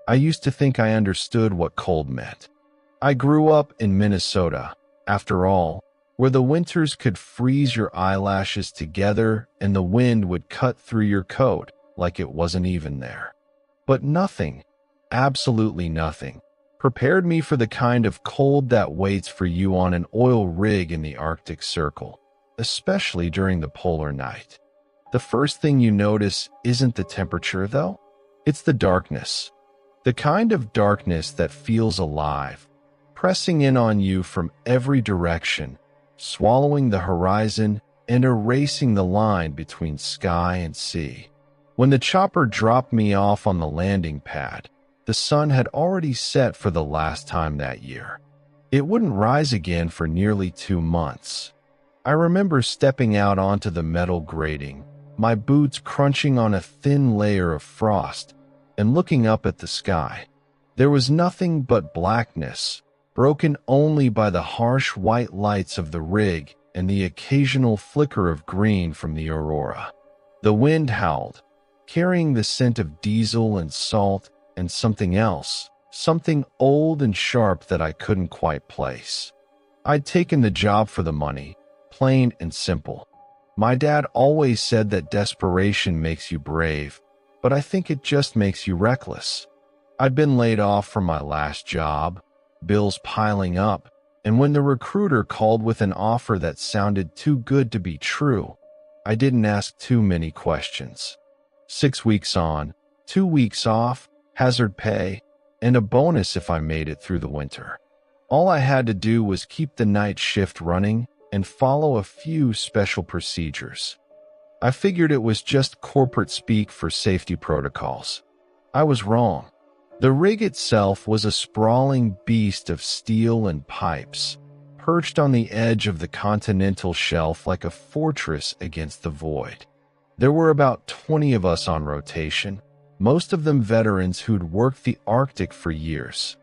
I used to think I understood what cold meant. I grew up in Minnesota, after all, where the winters could freeze your eyelashes together and the wind would cut through your coat like it wasn't even there. But nothing, absolutely nothing, prepared me for the kind of cold that waits for you on an oil rig in the Arctic Circle, especially during the polar night. The first thing you notice isn't the temperature, though. It's the darkness. The kind of darkness that feels alive, pressing in on you from every direction, swallowing the horizon and erasing the line between sky and sea. When the chopper dropped me off on the landing pad, the sun had already set for the last time that year. It wouldn't rise again for nearly 2 months. I remember stepping out onto the metal grating, my boots crunching on a thin layer of frost, and looking up at the sky. There was nothing but blackness, broken only by the harsh white lights of the rig and the occasional flicker of green from the aurora. The wind howled, carrying the scent of diesel and salt and something else, something old and sharp that I couldn't quite place. I'd taken the job for the money, plain and simple. My dad always said that desperation makes you brave, but I think it just makes you reckless. I'd been laid off from my last job, bills piling up, and when the recruiter called with an offer that sounded too good to be true, I didn't ask too many questions. 6 weeks on, 2 weeks off, hazard pay, and a bonus if I made it through the winter. All I had to do was keep the night shift running and follow a few special procedures. I figured it was just corporate speak for safety protocols. I was wrong. The rig itself was a sprawling beast of steel and pipes, perched on the edge of the continental shelf like a fortress against the void. There were about 20 of us on rotation, most of them veterans who'd worked the Arctic for years.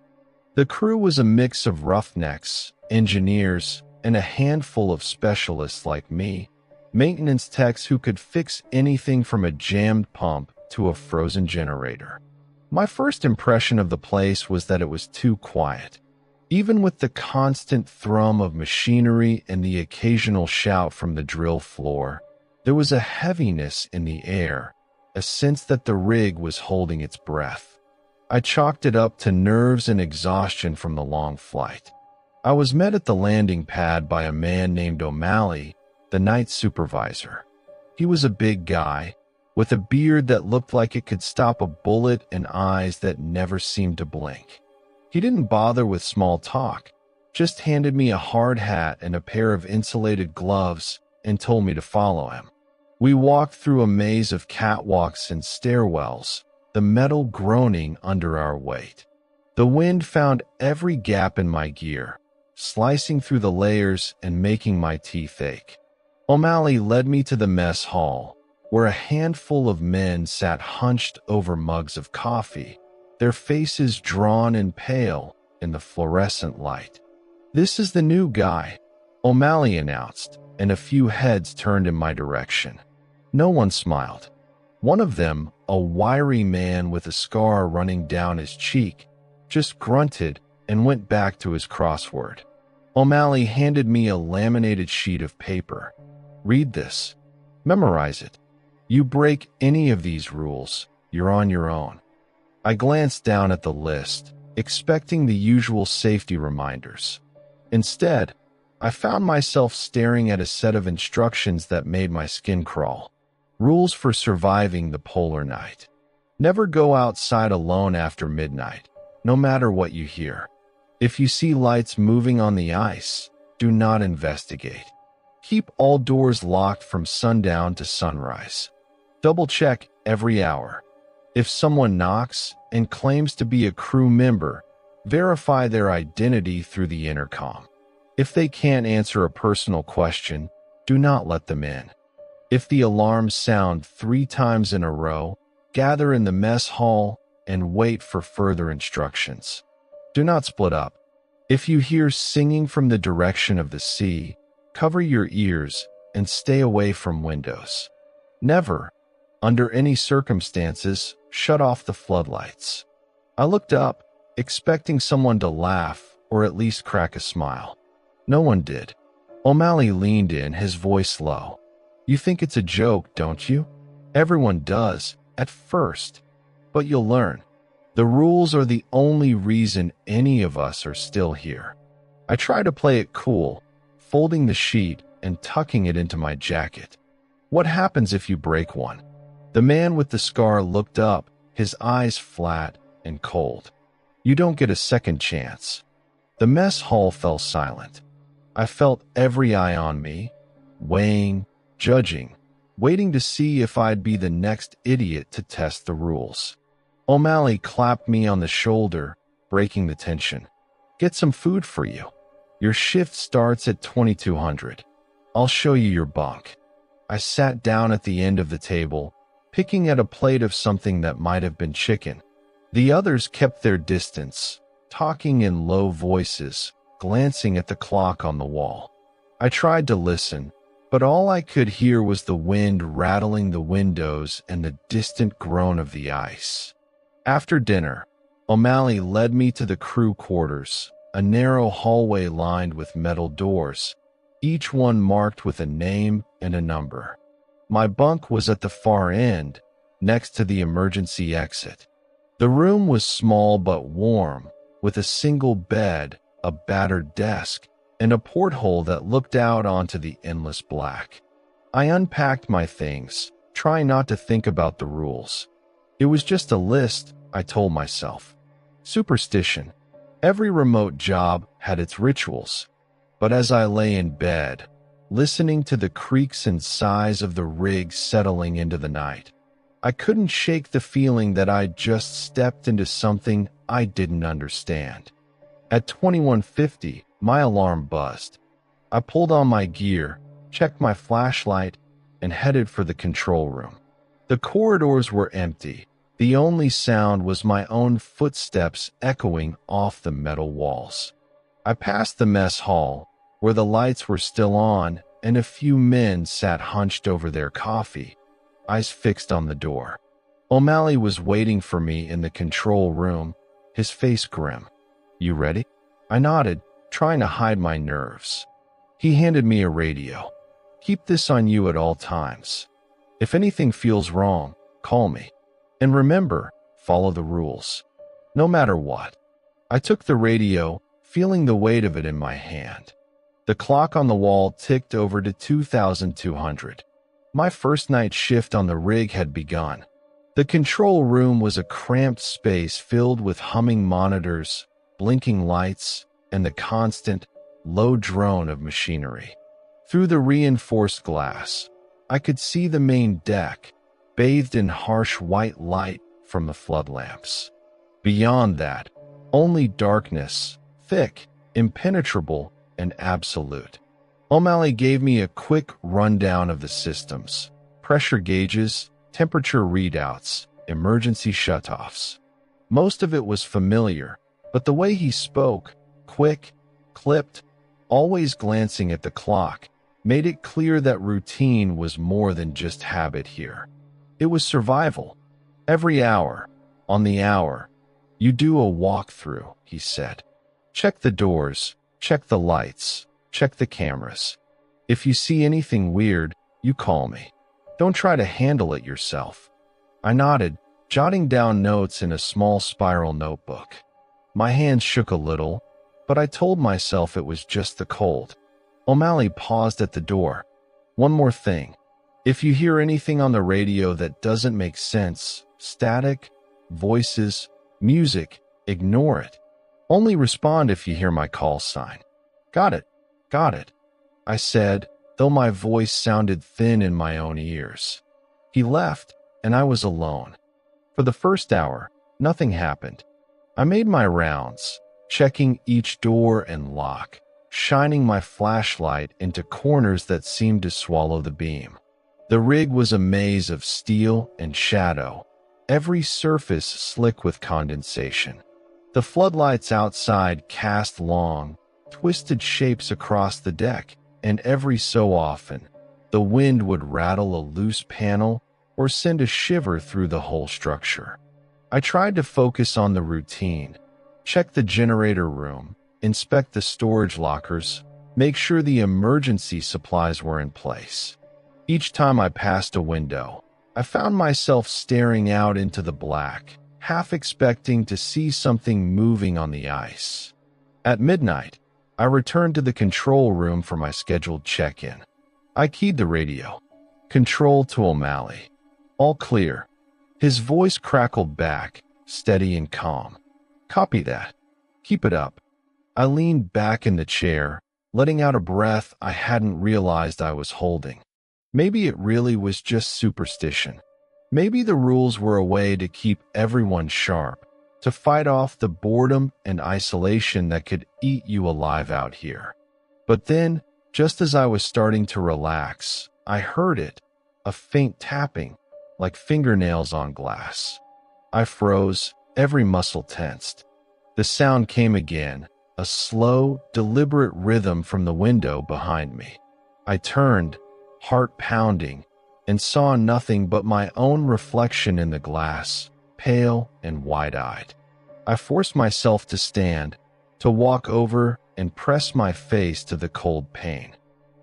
The crew was a mix of roughnecks, engineers, and a handful of specialists like me, maintenance techs who could fix anything from a jammed pump to a frozen generator. My first impression of the place was that it was too quiet. Even with the constant thrum of machinery and the occasional shout from the drill floor, there was a heaviness in the air, a sense that the rig was holding its breath. I chalked it up to nerves and exhaustion from the long flight. I was met at the landing pad by a man named O'Malley, the night supervisor. He was a big guy, with a beard that looked like it could stop a bullet and eyes that never seemed to blink. He didn't bother with small talk, just handed me a hard hat and a pair of insulated gloves and told me to follow him. We walked through a maze of catwalks and stairwells, the metal groaning under our weight. The wind found every gap in my gear, slicing through the layers and making my teeth ache. O'Malley led me to the mess hall, where a handful of men sat hunched over mugs of coffee, their faces drawn and pale in the fluorescent light. "This is the new guy," O'Malley announced, and a few heads turned in my direction. No one smiled. One of them, a wiry man with a scar running down his cheek, just grunted and went back to his crossword. O'Malley handed me a laminated sheet of paper. "Read this. Memorize it. You break any of these rules, you're on your own." I glanced down at the list, expecting the usual safety reminders. Instead, I found myself staring at a set of instructions that made my skin crawl. Rules for surviving the polar night. Never go outside alone after midnight, no matter what you hear. If you see lights moving on the ice, do not investigate. Keep all doors locked from sundown to sunrise. Double check every hour. If someone knocks and claims to be a crew member, verify their identity through the intercom. If they can't answer a personal question, do not let them in. If the alarms sound 3 times in a row, gather in the mess hall and wait for further instructions. Do not split up. If you hear singing from the direction of the sea, cover your ears and stay away from windows. Never, under any circumstances, shut off the floodlights. I looked up, expecting someone to laugh or at least crack a smile. No one did. O'Malley leaned in, his voice low. You think it's a joke, don't you? Everyone does, at first. But you'll learn. The rules are the only reason any of us are still here. I try to play it cool, folding the sheet and tucking it into my jacket. What happens if you break one? The man with the scar looked up, his eyes flat and cold. You don't get a second chance. The mess hall fell silent. I felt every eye on me, weighing, judging, waiting to see if I'd be the next idiot to test the rules. O'Malley clapped me on the shoulder, breaking the tension. Get some food for you. Your shift starts at 2200. I'll show you your bunk. I sat down at the end of the table, picking at a plate of something that might have been chicken. The others kept their distance, talking in low voices, glancing at the clock on the wall. I tried to listen, but all I could hear was the wind rattling the windows and the distant groan of the ice. After dinner, O'Malley led me to the crew quarters, a narrow hallway lined with metal doors, each one marked with a name and a number. My bunk was at the far end, next to the emergency exit. The room was small but warm, with a single bed, a battered desk, and a porthole that looked out onto the endless black. I unpacked my things, trying not to think about the rules. It was just a list, I told myself. Superstition. Every remote job had its rituals. But as I lay in bed, listening to the creaks and sighs of the rig settling into the night, I couldn't shake the feeling that I'd just stepped into something I didn't understand. At 2150, my alarm buzzed. I pulled on my gear, checked my flashlight, and headed for the control room. The corridors were empty. The only sound was my own footsteps echoing off the metal walls. I passed the mess hall, where the lights were still on and a few men sat hunched over their coffee, eyes fixed on the door. O'Malley was waiting for me in the control room, his face grim. You ready? I nodded, trying to hide my nerves. He handed me a radio. Keep this on you at all times. If anything feels wrong, call me. And remember, follow the rules. No matter what. I took the radio, feeling the weight of it in my hand. The clock on the wall ticked over to 2200. My first night shift on the rig had begun. The control room was a cramped space filled with humming monitors, blinking lights, and the constant, low drone of machinery. Through the reinforced glass, I could see the main deck, bathed in harsh white light from the flood lamps. Beyond that, only darkness, thick, impenetrable, and absolute. O'Malley gave me a quick rundown of the systems: pressure gauges, temperature readouts, emergency shutoffs. Most of it was familiar, but the way he spoke, quick, clipped, always glancing at the clock, made it clear that routine was more than just habit here. It was survival. Every hour, on the hour, you do a walkthrough, he said. Check the doors, check the lights, check the cameras. If you see anything weird, you call me. Don't try to handle it yourself. I nodded, jotting down notes in a small spiral notebook. My hands shook a little, but I told myself it was just the cold. O'Malley paused at the door. One more thing. If you hear anything on the radio that doesn't make sense, static, voices, music, ignore it. Only respond if you hear my call sign. Got it, I said, though my voice sounded thin in my own ears. He left, and I was alone. For the first hour, nothing happened. I made my rounds, checking each door and lock, shining my flashlight into corners that seemed to swallow the beam. The rig was a maze of steel and shadow, every surface slick with condensation. The floodlights outside cast long, twisted shapes across the deck, and every so often, the wind would rattle a loose panel or send a shiver through the whole structure. I tried to focus on the routine, check the generator room, inspect the storage lockers, make sure the emergency supplies were in place. Each time I passed a window, I found myself staring out into the black, half expecting to see something moving on the ice. At midnight, I returned to the control room for my scheduled check-in. I keyed the radio. Control to O'Malley. All clear. His voice crackled back, steady and calm. Copy that. Keep it up. I leaned back in the chair, letting out a breath I hadn't realized I was holding. Maybe it really was just superstition. Maybe the rules were a way to keep everyone sharp, to fight off the boredom and isolation that could eat you alive out here. But then, just as I was starting to relax, I heard it, a faint tapping, like fingernails on glass. I froze, every muscle tensed. The sound came again, a slow, deliberate rhythm from the window behind me. I turned, heart pounding, and saw nothing but my own reflection in the glass, pale and wide-eyed. I forced myself to stand, to walk over and press my face to the cold pane.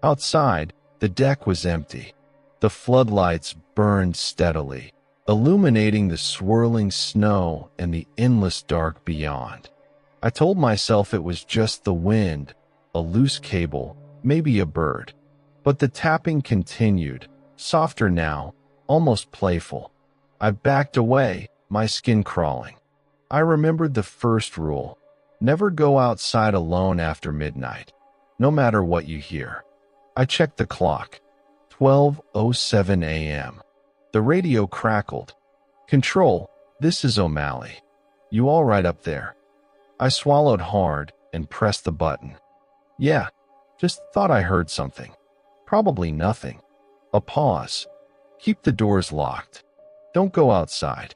Outside, the deck was empty. The floodlights burned steadily, illuminating the swirling snow and the endless dark beyond. I told myself it was just the wind, a loose cable, maybe a bird. But the tapping continued, softer now, almost playful. I backed away, my skin crawling. I remembered the first rule: never go outside alone after midnight, no matter what you hear. I checked the clock. 12:07 a.m. The radio crackled. Control, this is O'Malley. You all right up there? I swallowed hard and pressed the button. Yeah, just thought I heard something. Probably nothing. A pause. Keep the doors locked. Don't go outside.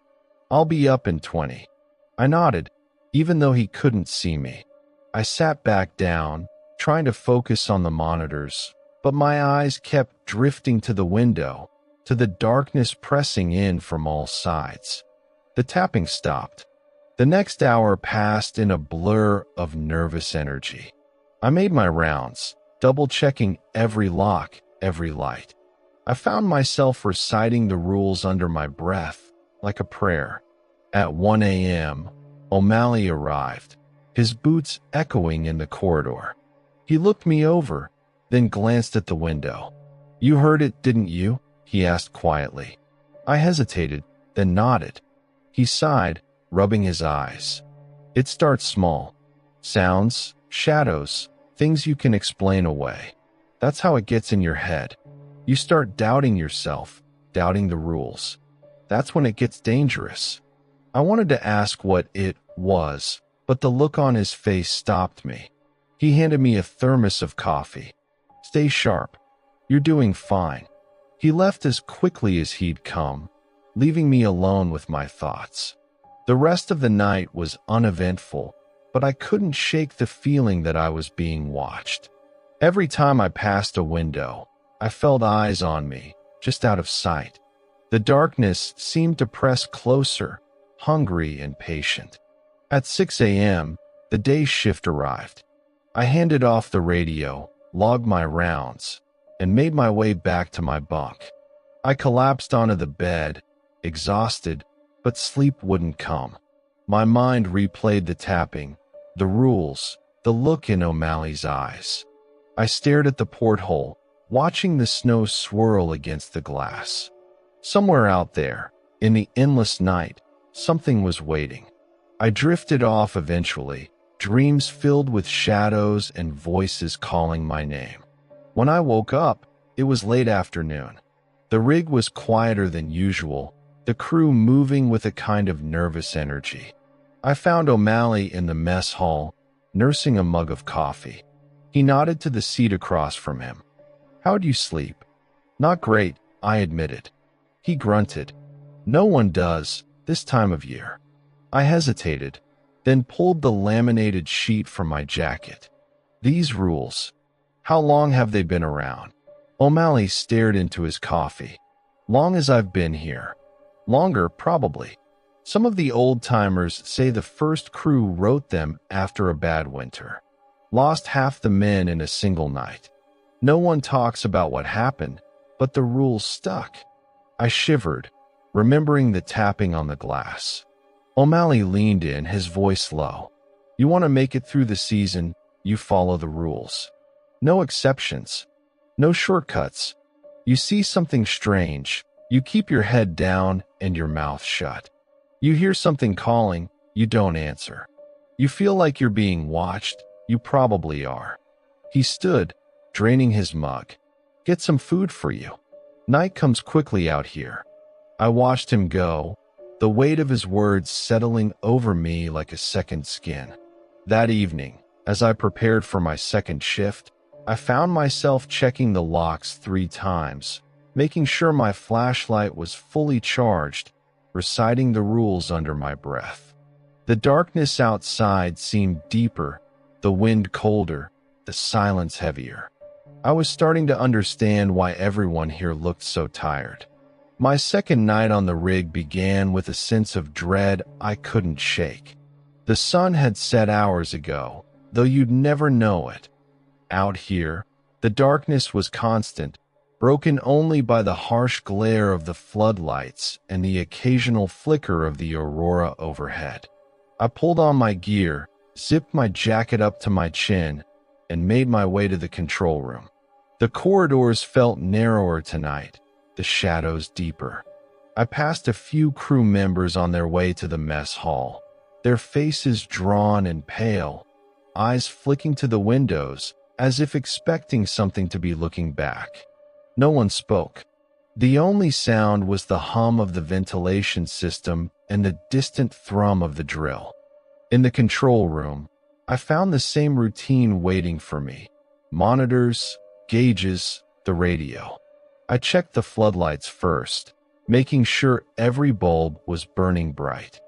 I'll be up in 20. I nodded, even though he couldn't see me. I sat back down, trying to focus on the monitors, but my eyes kept drifting to the window, to the darkness pressing in from all sides. The tapping stopped. The next hour passed in a blur of nervous energy. I made my rounds, double-checking every lock, every light. I found myself reciting the rules under my breath, like a prayer. At 1 a.m., O'Malley arrived, his boots echoing in the corridor. He looked me over, then glanced at the window. You heard it, didn't you? He asked quietly. I hesitated, then nodded. He sighed, rubbing his eyes. It starts small. Sounds, shadows, things you can explain away. That's how it gets in your head. You start doubting yourself, doubting the rules. That's when it gets dangerous. I wanted to ask what it was, but the look on his face stopped me. He handed me a thermos of coffee. Stay sharp. You're doing fine. He left as quickly as he'd come, leaving me alone with my thoughts. The rest of the night was uneventful, but I couldn't shake the feeling that I was being watched. Every time I passed a window, I felt eyes on me, just out of sight. The darkness seemed to press closer, hungry and patient. At 6 a.m., the day shift arrived. I handed off the radio, logged my rounds, and made my way back to my bunk. I collapsed onto the bed, exhausted, but sleep wouldn't come. My mind replayed the tapping, the rules, the look in O'Malley's eyes. I stared at the porthole, watching the snow swirl against the glass. Somewhere out there, in the endless night, something was waiting. I drifted off eventually, dreams filled with shadows and voices calling my name. When I woke up, it was late afternoon. The rig was quieter than usual, the crew moving with a kind of nervous energy. I found O'Malley in the mess hall, nursing a mug of coffee. He nodded to the seat across from him. How'd you sleep? Not great, I admitted. He grunted. No one does, this time of year. I hesitated, then pulled the laminated sheet from my jacket. These rules. How long have they been around? O'Malley stared into his coffee. Long as I've been here. Longer, probably. Some of the old-timers say the first crew wrote them after a bad winter. Lost half the men in a single night. No one talks about what happened, but the rules stuck. I shivered, remembering the tapping on the glass. O'Malley leaned in, his voice low. You want to make it through the season, you follow the rules. No exceptions. No shortcuts. You see something strange, you keep your head down and your mouth shut. You hear something calling, you don't answer. You feel like you're being watched, you probably are. He stood, draining his mug. Get some food for you. Night comes quickly out here. I watched him go, the weight of his words settling over me like a second skin. That evening, as I prepared for my second shift, I found myself checking the locks 3 times, making sure my flashlight was fully charged, reciting the rules under my breath. The darkness outside seemed deeper, the wind colder, the silence heavier. I was starting to understand why everyone here looked so tired. My second night on the rig began with a sense of dread I couldn't shake. The sun had set hours ago, though you'd never know it. Out here, the darkness was constant, broken only by the harsh glare of the floodlights and the occasional flicker of the aurora overhead. I pulled on my gear, zipped my jacket up to my chin, and made my way to the control room. The corridors felt narrower tonight, the shadows deeper. I passed a few crew members on their way to the mess hall, their faces drawn and pale, eyes flicking to the windows as if expecting something to be looking back. No one spoke. The only sound was the hum of the ventilation system and the distant thrum of the drill. In the control room, I found the same routine waiting for me. Monitors, gauges, the radio. I checked the floodlights first, making sure every bulb was burning bright.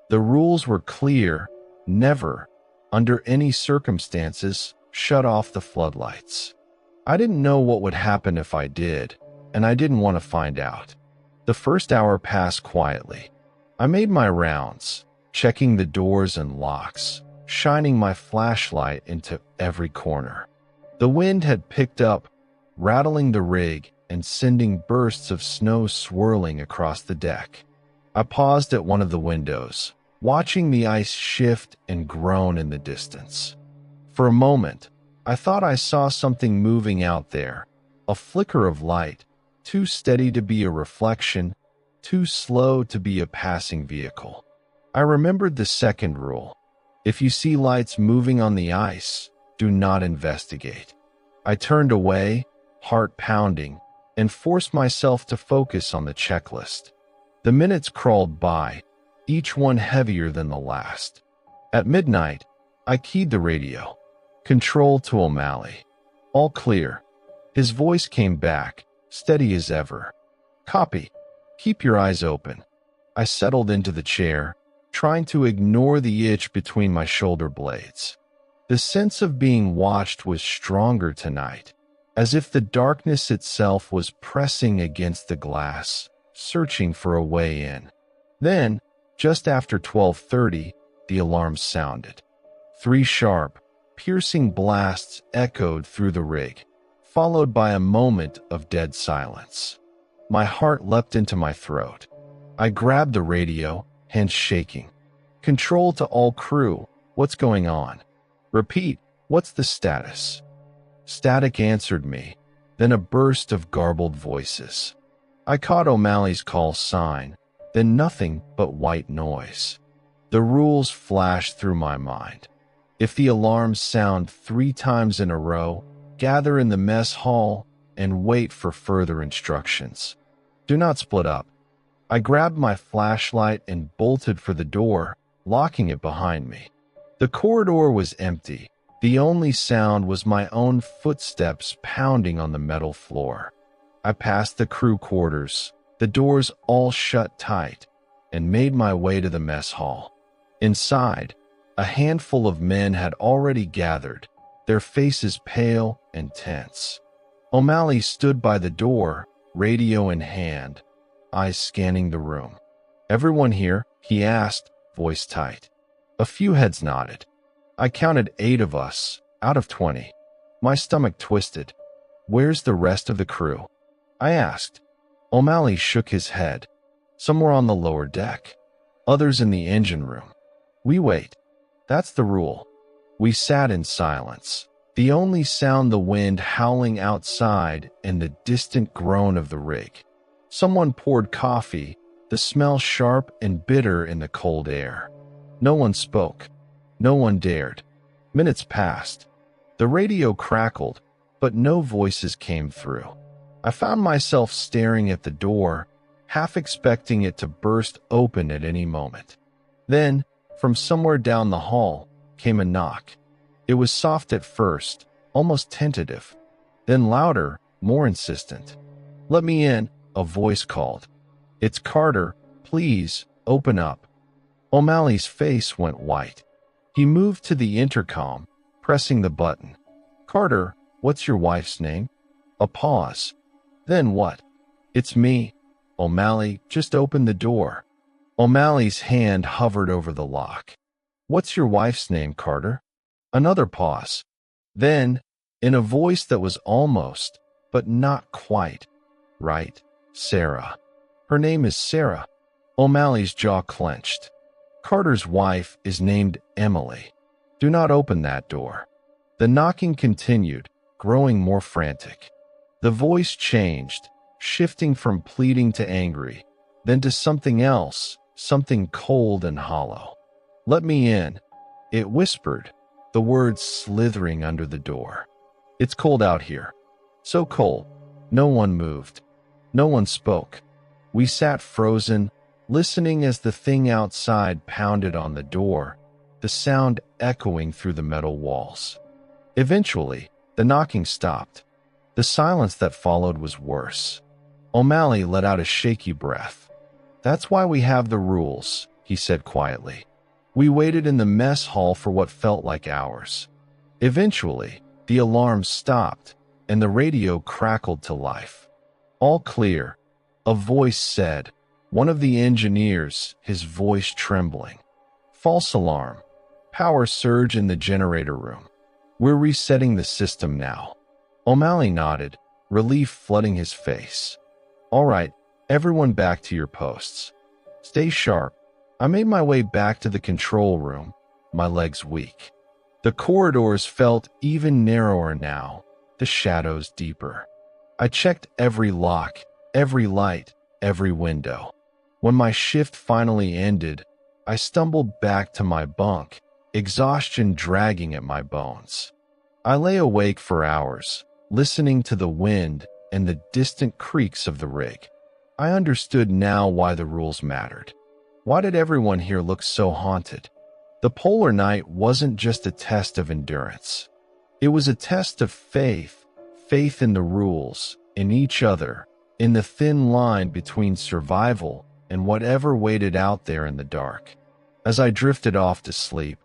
The rules were clear: never, under any circumstances, shut off the floodlights. I didn't know what would happen if I did, and I didn't want to find out. The first hour passed quietly. I made my rounds, checking the doors and locks, shining my flashlight into every corner. The wind had picked up, rattling the rig and sending bursts of snow swirling across the deck. I paused at one of the windows, watching the ice shift and groan in the distance. For a moment, I thought I saw something moving out there, a flicker of light, too steady to be a reflection, too slow to be a passing vehicle. I remembered the second rule: if you see lights moving on the ice, do not investigate. I turned away, heart pounding, and forced myself to focus on the checklist. The minutes crawled by, each one heavier than the last. At midnight, I keyed the radio. Control to O'Malley. All clear. His voice came back, steady as ever. Copy. Keep your eyes open. I settled into the chair, trying to ignore the itch between my shoulder blades. The sense of being watched was stronger tonight, as if the darkness itself was pressing against the glass, searching for a way in. Then, just after 12:30, the alarm sounded. 3 sharp, piercing blasts echoed through the rig, followed by a moment of dead silence. My heart leapt into my throat. I grabbed the radio, hands shaking. Control to all crew, what's going on? Repeat, what's the status? Static answered me, then a burst of garbled voices. I caught O'Malley's call sign, then nothing but white noise. The rules flashed through my mind. If the alarms sound 3 times in a row, gather in the mess hall and wait for further instructions. Do not split up. I grabbed my flashlight and bolted for the door, locking it behind me. The corridor was empty. The only sound was my own footsteps pounding on the metal floor. I passed the crew quarters, the doors all shut tight, and made my way to the mess hall. Inside, a handful of men had already gathered, their faces pale and tense. O'Malley stood by the door, radio in hand, eyes scanning the room. Everyone here? he asked, voice tight. A few heads nodded. I counted 8 of us, out of 20. My stomach twisted. Where's the rest of the crew? I asked. O'Malley shook his head. Some were on the lower deck. Others in the engine room. We wait. That's the rule. We sat in silence. The only sound the wind howling outside and the distant groan of the rig. Someone poured coffee, the smell sharp and bitter in the cold air. No one spoke. No one dared. Minutes passed. The radio crackled, but no voices came through. I found myself staring at the door, half expecting it to burst open at any moment. Then, from somewhere down the hall, came a knock. It was soft at first, almost tentative, then louder, more insistent. "Let me in," a voice called. "It's Carter. Please, open up." O'Malley's face went white. He moved to the intercom, pressing the button. "Carter, what's your wife's name?" A pause. "Then what?" "It's me." "O'Malley, just open the door." O'Malley's hand hovered over the lock. "What's your wife's name, Carter?" Another pause. Then, in a voice that was almost, but not quite, right, "Sarah. Her name is Sarah." O'Malley's jaw clenched. "Carter's wife is named Emily. Do not open that door." The knocking continued, growing more frantic. The voice changed, shifting from pleading to angry, then to something else, something cold and hollow. "Let me in," it whispered, the words slithering under the door. "It's cold out here. So cold." No one moved. No one spoke. We sat frozen, listening as the thing outside pounded on the door, the sound echoing through the metal walls. Eventually, the knocking stopped. The silence that followed was worse. O'Malley let out a shaky breath. "That's why we have the rules," he said quietly. We waited in the mess hall for what felt like hours. Eventually, the alarm stopped, and the radio crackled to life. "All clear," a voice said, one of the engineers, his voice trembling. "False alarm. Power surge in the generator room. We're resetting the system now." O'Malley nodded, relief flooding his face. "All right, everyone back to your posts. Stay sharp." I made my way back to the control room, my legs weak. The corridors felt even narrower now, the shadows deeper. I checked every lock, every light, every window. When my shift finally ended, I stumbled back to my bunk, exhaustion dragging at my bones. I lay awake for hours, listening to the wind and the distant creaks of the rig. I understood now why the rules mattered. Why did everyone here look so haunted? The polar night wasn't just a test of endurance. It was a test of faith, faith in the rules, in each other, in the thin line between survival and whatever waited out there in the dark. As I drifted off to sleep,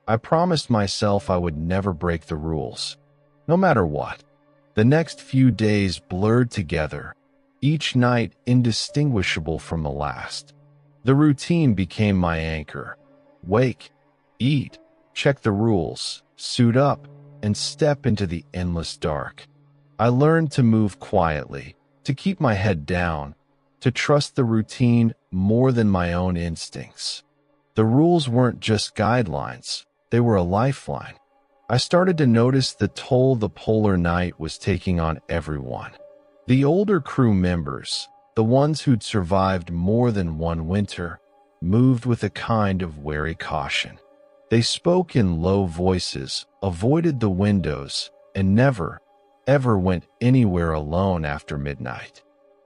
I promised myself I would never break the rules, no matter what. The next few days blurred together, each night indistinguishable from the last. The routine became my anchor. Wake, eat, check the rules, suit up, and step into the endless dark. I learned to move quietly, to keep my head down, to trust the routine more than my own instincts. The rules weren't just guidelines, they were a lifeline. I started to notice the toll the polar night was taking on everyone. The older crew members, the ones who'd survived more than one winter, moved with a kind of wary caution. They spoke in low voices, avoided the windows, and never, ever went anywhere alone after midnight.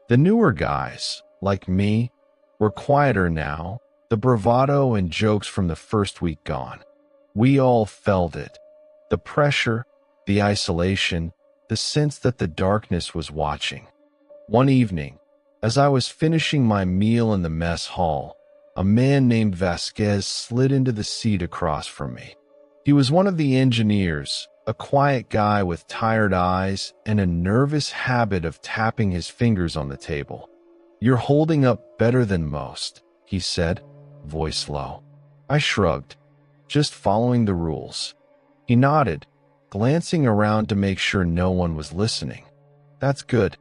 The newer guys, like me, were quieter now, the bravado and jokes from the first week gone. We all felt it. The pressure, the isolation, the sense that the darkness was watching. One evening, as I was finishing my meal in the mess hall, a man named Vasquez slid into the seat across from me. He was one of the engineers, a quiet guy with tired eyes and a nervous habit of tapping his fingers on the table. "You're holding up better than most," he said. voice low. I shrugged, just following the rules. He nodded, glancing around to make sure no one was listening. That's good,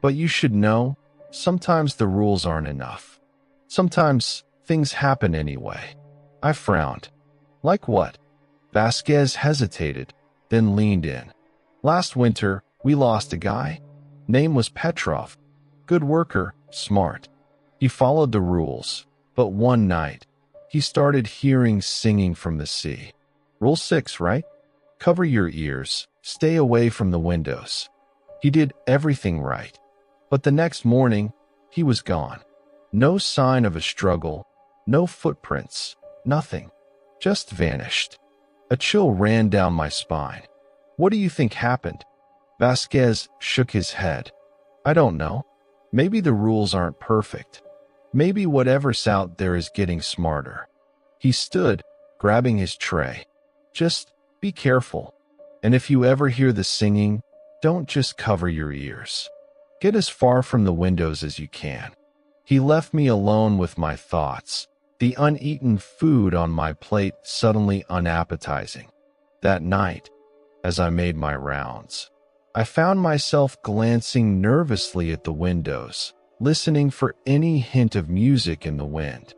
but you should know, sometimes the rules aren't enough. Sometimes things happen anyway. I frowned. Like what? Vasquez hesitated, then leaned in. Last winter, we lost a guy. Name was Petrov. Good worker, smart. He followed the rules, but one night, he started hearing singing from the sea. Rule 6, right? Cover your ears, stay away from the windows. He did everything right. But the next morning, he was gone. No sign of a struggle, no footprints, nothing. Just vanished. A chill ran down my spine. What do you think happened? Vasquez shook his head. I don't know. Maybe the rules aren't perfect. Maybe whatever's out there is getting smarter. He stood, grabbing his tray. Just be careful. And if you ever hear the singing, don't just cover your ears. Get as far from the windows as you can. He left me alone with my thoughts, the uneaten food on my plate suddenly unappetizing. That night, as I made my rounds, I found myself glancing nervously at the windows, listening for any hint of music in the wind.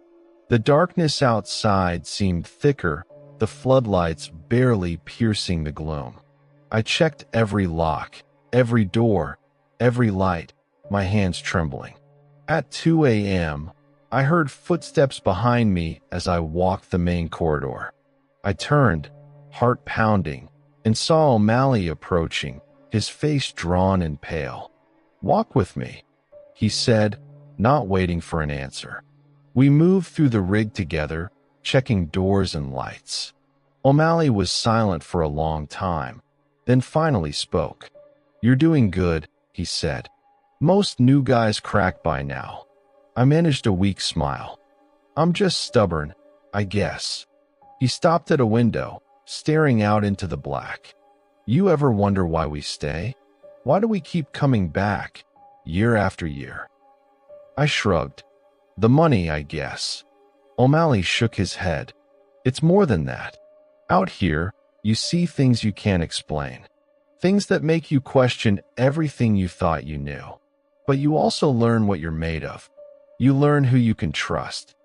The darkness outside seemed thicker, the floodlights barely piercing the gloom. I checked every lock, every door, every light, my hands trembling. At 2 a.m., I heard footsteps behind me as I walked the main corridor. I turned, heart pounding, and saw O'Malley approaching, his face drawn and pale. Walk with me, he said, not waiting for an answer. We moved through the rig together, checking doors and lights. O'Malley was silent for a long time, then finally spoke. You're doing good, he said. Most new guys crack by now. I managed a weak smile. I'm just stubborn, I guess. He stopped at a window, staring out into the black. You ever wonder why we stay? Why do we keep coming back, year after year? I shrugged. The money, I guess. O'Malley shook his head. It's more than that. Out here, you see things you can't explain. Things that make you question everything you thought you knew. But you also learn what you're made of. You learn who you can trust.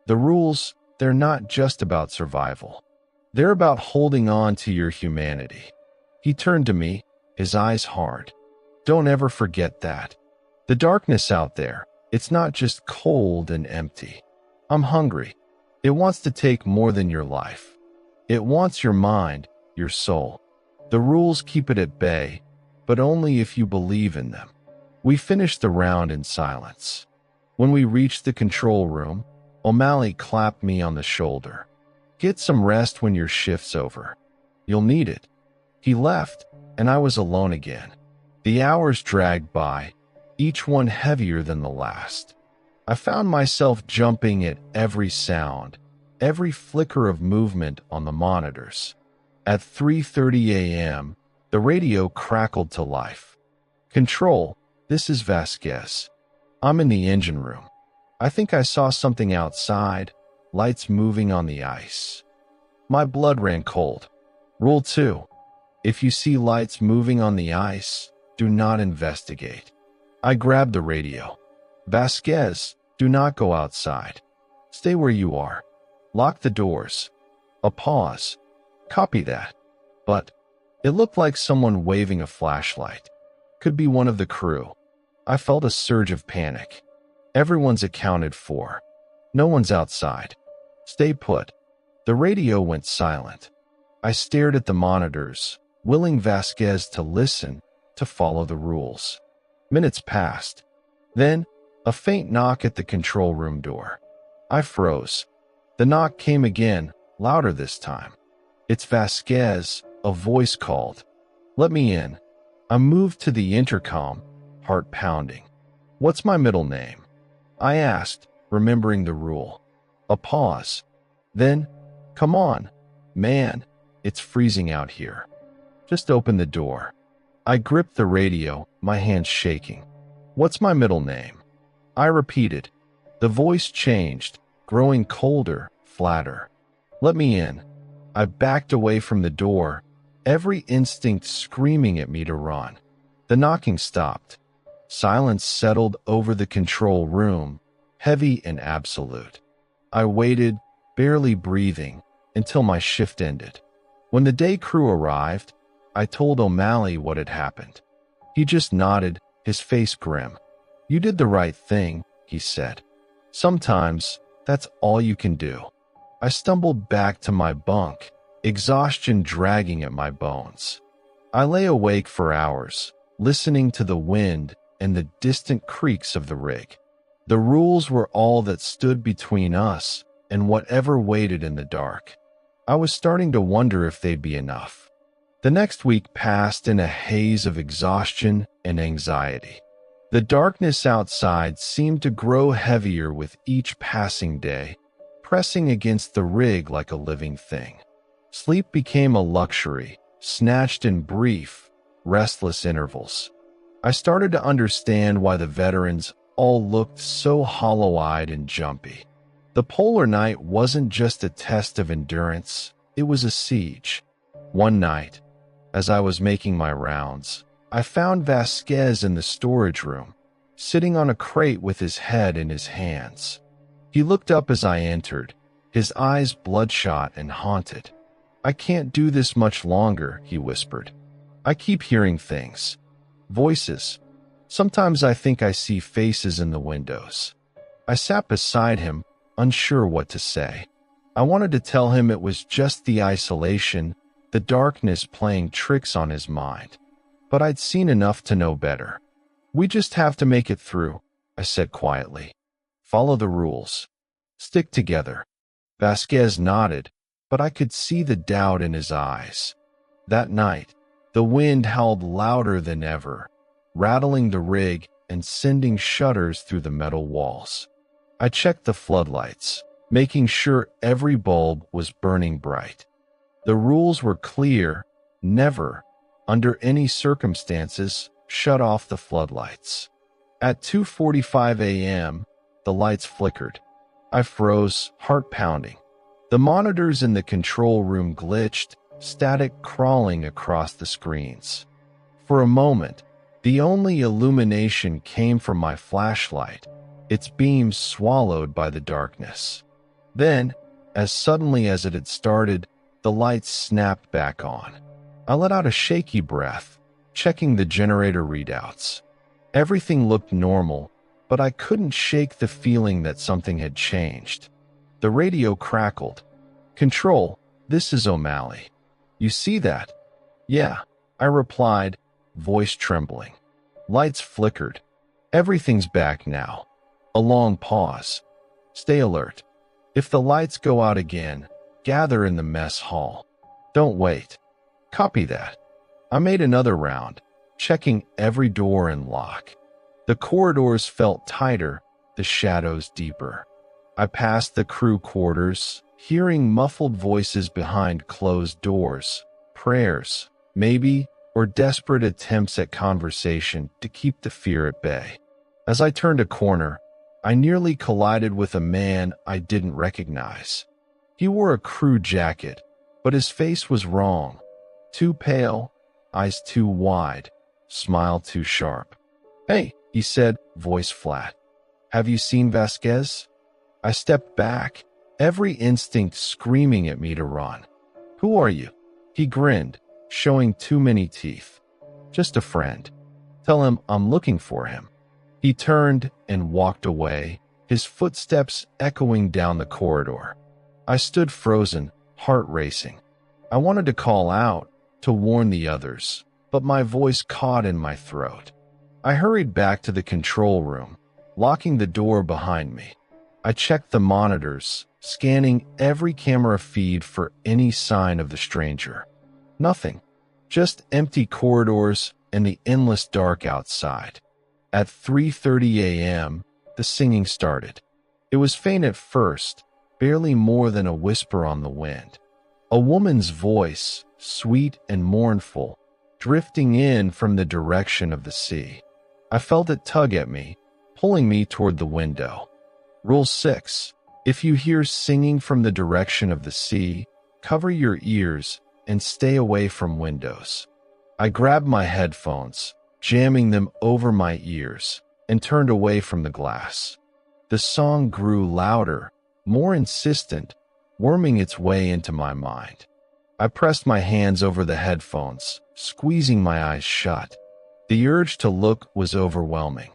The rules, they're not just about survival. They're about holding on to your humanity. He turned to me, his eyes hard. Don't ever forget that. The darkness out there, it's not just cold and empty. I'm hungry. It wants to take more than your life. It wants your mind, your soul. The rules keep it at bay, but only if you believe in them. We finished the round in silence. When we reached the control room, O'Malley clapped me on the shoulder. Get some rest when your shift's over. You'll need it. He left, and I was alone again. The hours dragged by, each one heavier than the last. I found myself jumping at every sound, every flicker of movement on the monitors. At 3:30 a.m., the radio crackled to life. Control, this is Vasquez. I'm in the engine room. I think I saw something outside, lights moving on the ice. My blood ran cold. Rule 2. If you see lights moving on the ice, do not investigate. I grabbed the radio. Vasquez, do not go outside. Stay where you are. Lock the doors. A pause. Copy that. But it looked like someone waving a flashlight. Could be one of the crew. I felt a surge of panic. Everyone's accounted for. No one's outside. Stay put. The radio went silent. I stared at the monitors, willing Vasquez to listen, to follow the rules. Minutes passed. Then, a faint knock at the control room door. I froze. The knock came again, louder this time. It's Vasquez, a voice called. Let me in. I moved to the intercom, heart pounding. What's my middle name? I asked, remembering the rule. A pause. Then, come on, man, it's freezing out here. Just open the door. I gripped the radio, my hands shaking. What's my middle name? I repeated. The voice changed, growing colder, flatter. "Let me in." I backed away from the door, every instinct screaming at me to run. The knocking stopped. Silence settled over the control room, heavy and absolute. I waited, barely breathing, until my shift ended. When the day crew arrived, I told O'Malley what had happened. He just nodded, his face grim. "You did the right thing," he said. "Sometimes, that's all you can do." I stumbled back to my bunk, exhaustion dragging at my bones. I lay awake for hours, listening to the wind and the distant creaks of the rig. The rules were all that stood between us and whatever waited in the dark. I was starting to wonder if they'd be enough. The next week passed in a haze of exhaustion and anxiety. The darkness outside seemed to grow heavier with each passing day, pressing against the rig like a living thing. Sleep became a luxury, snatched in brief, restless intervals. I started to understand why the veterans all looked so hollow-eyed and jumpy. The polar night wasn't just a test of endurance, it was a siege. One night, as I was making my rounds, I found Vasquez in the storage room, sitting on a crate with his head in his hands. He looked up as I entered, his eyes bloodshot and haunted. "I can't do this much longer," he whispered. "I keep hearing things. Voices. Sometimes I think I see faces in the windows." I sat beside him, unsure what to say. I wanted to tell him it was just the isolation, the darkness playing tricks on his mind. But I'd seen enough to know better. "We just have to make it through," I said quietly. "Follow the rules. Stick together." Vasquez nodded, but I could see the doubt in his eyes. That night, the wind howled louder than ever, rattling the rig and sending shudders through the metal walls. I checked the floodlights, making sure every bulb was burning bright. The rules were clear: never, under any circumstances, shut off the floodlights. At 2:45 a.m., the lights flickered. I froze, heart pounding. The monitors in the control room glitched, static crawling across the screens. For a moment, the only illumination came from my flashlight, its beams swallowed by the darkness. Then, as suddenly as it had started, the lights snapped back on. I let out a shaky breath, checking the generator readouts. Everything looked normal, but I couldn't shake the feeling that something had changed. The radio crackled. "Control, this is O'Malley. You see that?" "Yeah," I replied, voice trembling. Lights flickered. "Everything's back now." A long pause. "Stay alert. If the lights go out again, gather in the mess hall. Don't wait." "Copy that." I made another round, checking every door and lock. The corridors felt tighter, the shadows deeper. I passed the crew quarters, hearing muffled voices behind closed doors, prayers, maybe, or desperate attempts at conversation to keep the fear at bay. As I turned a corner, I nearly collided with a man I didn't recognize. He wore a crew jacket, but his face was wrong. Too pale, eyes too wide, smile too sharp. "Hey," he said, voice flat. "Have you seen Vasquez?" I stepped back, every instinct screaming at me to run. "Who are you?" He grinned, showing too many teeth. "Just a friend. Tell him I'm looking for him." He turned and walked away, his footsteps echoing down the corridor. I stood frozen, heart racing. I wanted to call out, to warn the others, but my voice caught in my throat. I hurried back to the control room, locking the door behind me. I checked the monitors, scanning every camera feed for any sign of the stranger. Nothing. Just empty corridors and the endless dark outside. At 3:30 a.m., the singing started. It was faint at first, barely more than a whisper on the wind. A woman's voice, sweet and mournful, drifting in from the direction of the sea. I felt it tug at me, pulling me toward the window. "Rule 6. If you hear singing from the direction of the sea, cover your ears and stay away from windows. I grabbed my headphones, jamming them over my ears, and turned away from the glass. The song grew louder, more insistent, worming its way into my mind. I pressed my hands over the headphones, squeezing my eyes shut. The urge to look was overwhelming.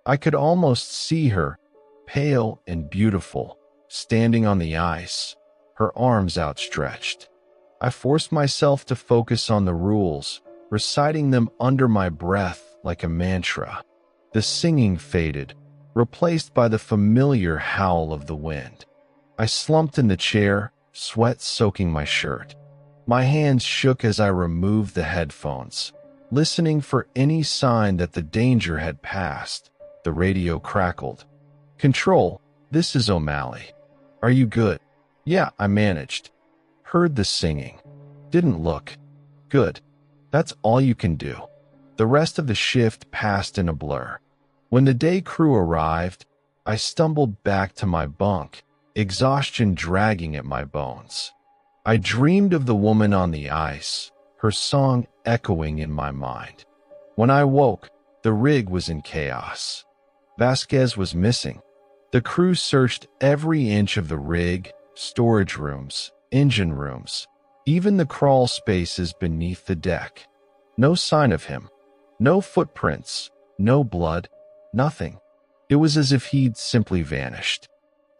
I could almost see her, pale and beautiful, standing on the ice, her arms outstretched. I forced myself to focus on the rules, reciting them under my breath like a mantra. The singing faded, replaced by the familiar howl of the wind. I slumped in the chair, sweat soaking my shirt. My hands shook as I removed the headphones, listening for any sign that the danger had passed. The radio crackled. "Control, this is O'Malley. Are you good?" "Yeah, I managed." Heard the singing. "Didn't look good." "That's all you can do." The rest of the shift passed in a blur. When the day crew arrived, I stumbled back to my bunk, exhaustion dragging at my bones. I dreamed of the woman on the ice, her song echoing in my mind. When I woke, the rig was in chaos. Vasquez was missing. The crew searched every inch of the rig, storage rooms, engine rooms, even the crawl spaces beneath the deck. No sign of him. No footprints. No blood. Nothing. It was as if he'd simply vanished.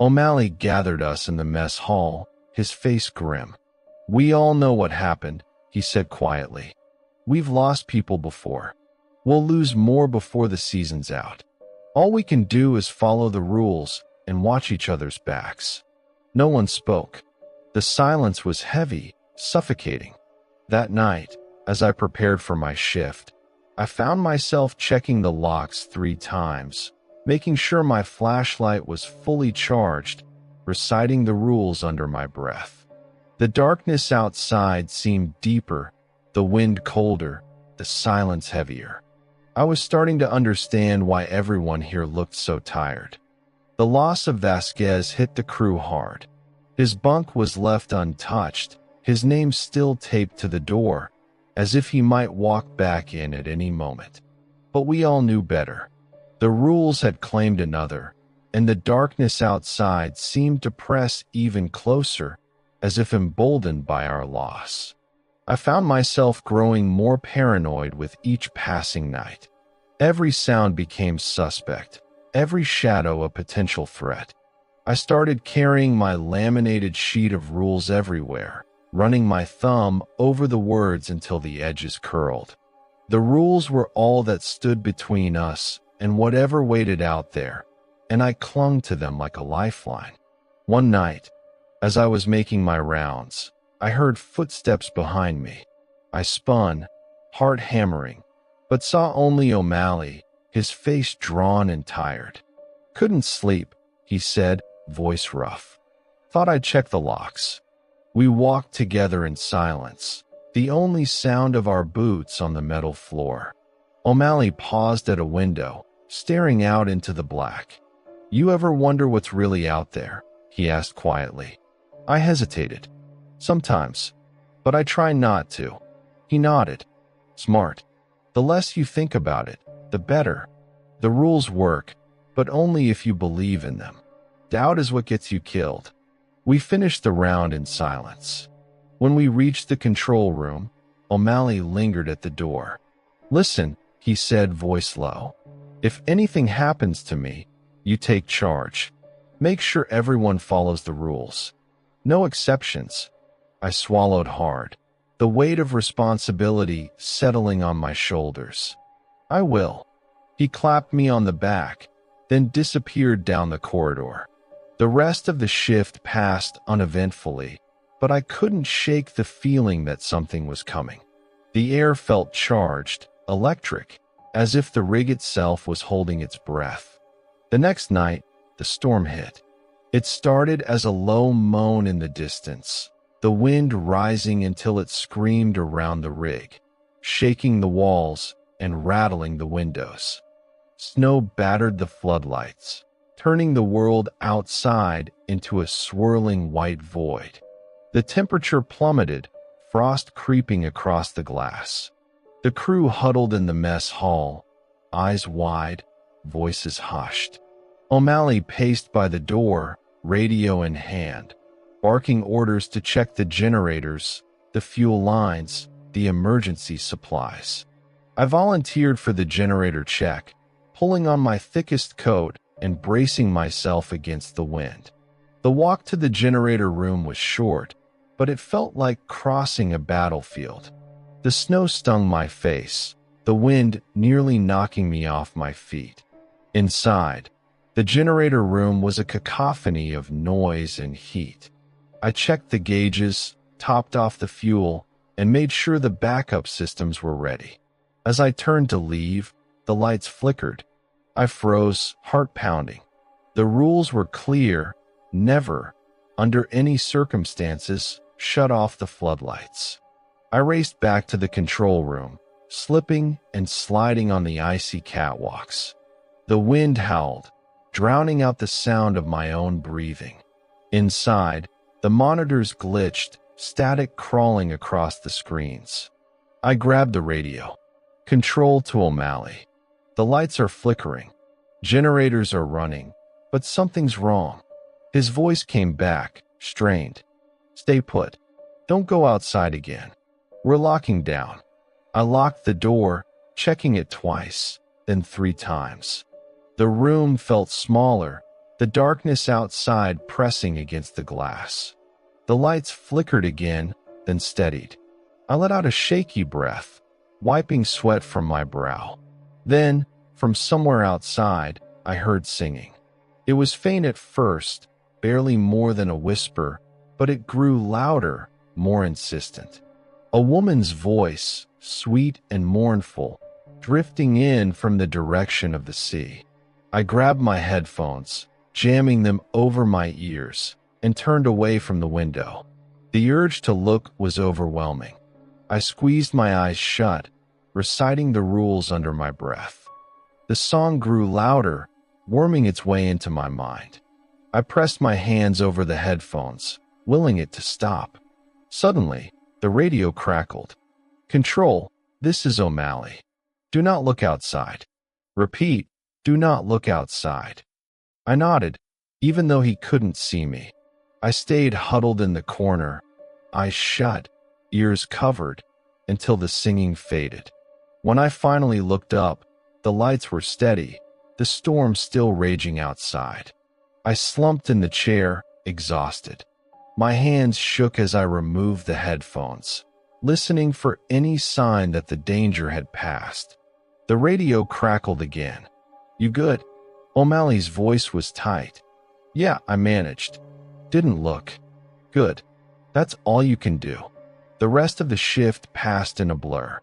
O'Malley gathered us in the mess hall, his face grim. "We all know what happened," he said quietly. "We've lost people before. We'll lose more before the season's out. All we can do is follow the rules and watch each other's backs." No one spoke. The silence was heavy, suffocating. That night, as I prepared for my shift, I found myself checking the locks 3 times, making sure my flashlight was fully charged, reciting the rules under my breath. The darkness outside seemed deeper, the wind colder, the silence heavier. I was starting to understand why everyone here looked so tired. The loss of Vasquez hit the crew hard. His bunk was left untouched, his name still taped to the door, as if he might walk back in at any moment. But we all knew better. The rules had claimed another, and the darkness outside seemed to press even closer, as if emboldened by our loss. I found myself growing more paranoid with each passing night. Every sound became suspect, every shadow a potential threat. I started carrying my laminated sheet of rules everywhere, running my thumb over the words until the edges curled. The rules were all that stood between us and whatever waited out there, and I clung to them like a lifeline. One night, as I was making my rounds, I heard footsteps behind me. I spun, heart hammering, but saw only O'Malley, his face drawn and tired. "Couldn't sleep," he said, voice rough. "Thought I'd check the locks." We walked together in silence, the only sound of our boots on the metal floor. O'Malley paused at a window, staring out into the black. "You ever wonder what's really out there?" he asked quietly. I hesitated. "Sometimes, but I try not to." He nodded. "Smart. The less you think about it, the better. The rules work, but only if you believe in them. Doubt is what gets you killed." We finished the round in silence. When we reached the control room, O'Malley lingered at the door. "Listen," he said, voice low. "If anything happens to me, you take charge. Make sure everyone follows the rules. No exceptions." I swallowed hard, the weight of responsibility settling on my shoulders. "I will." He clapped me on the back, then disappeared down the corridor. The rest of the shift passed uneventfully, but I couldn't shake the feeling that something was coming. The air felt charged, electric, as if the rig itself was holding its breath. The next night, the storm hit. It started as a low moan in the distance, the wind rising until it screamed around the rig, shaking the walls and rattling the windows. Snow battered the floodlights. turning the world outside into a swirling white void. The temperature plummeted, frost creeping across the glass. The crew huddled in the mess hall, eyes wide, voices hushed. O'Malley paced by the door, radio in hand, barking orders to check the generators, the fuel lines, the emergency supplies. I volunteered for the generator check, pulling on my thickest coat and bracing myself against the wind. The walk to the generator room was short, but it felt like crossing a battlefield. The snow stung my face, the wind nearly knocking me off my feet. Inside, the generator room was a cacophony of noise and heat. I checked the gauges, topped off the fuel, and made sure the backup systems were ready. As I turned to leave, the lights flickered. I froze, heart pounding. The rules were clear: never, under any circumstances, shut off the floodlights. I raced back to the control room, slipping and sliding on the icy catwalks. The wind howled, drowning out the sound of my own breathing. Inside, the monitors glitched, static crawling across the screens. I grabbed the radio. Control to O'Malley. The lights are flickering. Generators are running, but something's wrong. His voice came back, strained. Stay put. Don't go outside again. We're locking down. I locked the door, checking it twice, then 3 times. The room felt smaller, the darkness outside pressing against the glass. The lights flickered again, then steadied. I let out a shaky breath, wiping sweat from my brow. Then, from somewhere outside, I heard singing. It was faint at first, barely more than a whisper, but it grew louder, more insistent. A woman's voice, sweet and mournful, drifting in from the direction of the sea. I grabbed my headphones, jamming them over my ears, and turned away from the window. The urge to look was overwhelming. I squeezed my eyes shut, reciting the rules under my breath. The song grew louder, worming its way into my mind. I pressed my hands over the headphones, willing it to stop. Suddenly, the radio crackled. Control, this is O'Malley. Do not look outside. Repeat, do not look outside. I nodded, even though he couldn't see me. I stayed huddled in the corner, eyes shut, ears covered, until the singing faded. When I finally looked up, the lights were steady, the storm still raging outside. I slumped in the chair, exhausted. My hands shook as I removed the headphones, listening for any sign that the danger had passed. The radio crackled again. You good? O'Malley's voice was tight. Yeah, I managed. Didn't look. Good. That's all you can do. The rest of the shift passed in a blur.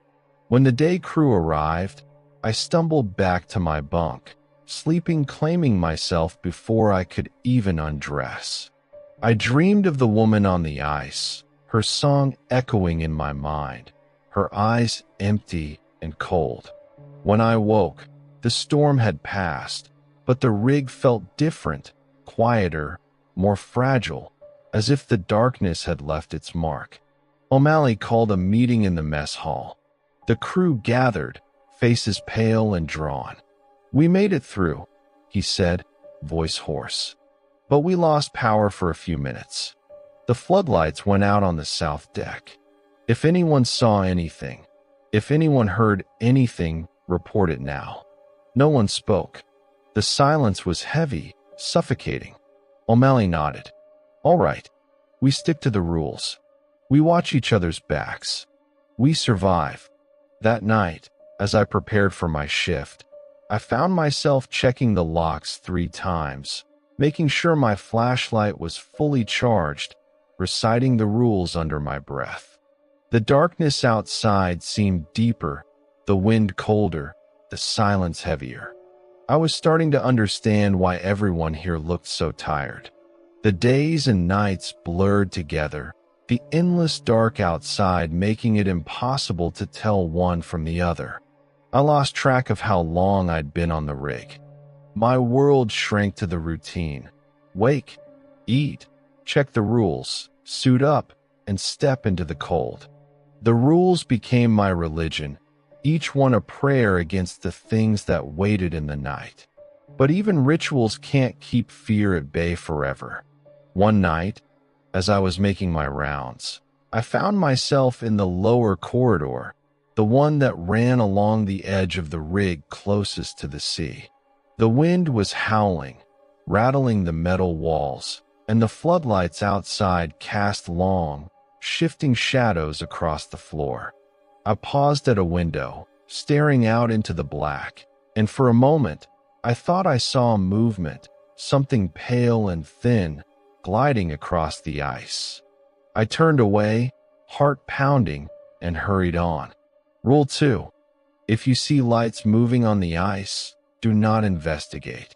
When the day crew arrived, I stumbled back to my bunk, sleeping, claiming myself before I could even undress. I dreamed of the woman on the ice, her song echoing in my mind, her eyes empty and cold. When I woke, the storm had passed, but the rig felt different, quieter, more fragile, as if the darkness had left its mark. O'Malley called a meeting in the mess hall. The crew gathered, faces pale and drawn. We made it through, he said, voice hoarse. But we lost power for a few minutes. The floodlights went out on the south deck. If anyone saw anything, if anyone heard anything, report it now. No one spoke. The silence was heavy, suffocating. O'Malley nodded. All right. We stick to the rules. We watch each other's backs. We survive. That night, as I prepared for my shift, I found myself checking the locks 3 times, making sure my flashlight was fully charged, reciting the rules under my breath. The darkness outside seemed deeper, the wind colder, the silence heavier. I was starting to understand why everyone here looked so tired. The days and nights blurred together, the endless dark outside making it impossible to tell one from the other. I lost track of how long I'd been on the rig. My world shrank to the routine. Wake, eat, check the rules, suit up, and step into the cold. The rules became my religion, each one a prayer against the things that waited in the night. But even rituals can't keep fear at bay forever. One night, as I was making my rounds, I found myself in the lower corridor, the one that ran along the edge of the rig closest to the sea. The wind was howling, rattling the metal walls, and the floodlights outside cast long, shifting shadows across the floor. I paused at a window, staring out into the black, and for a moment, I thought I saw a movement, something pale and thin, gliding across the ice. I turned away, heart pounding, and hurried on. Rule 2. If you see lights moving on the ice, do not investigate.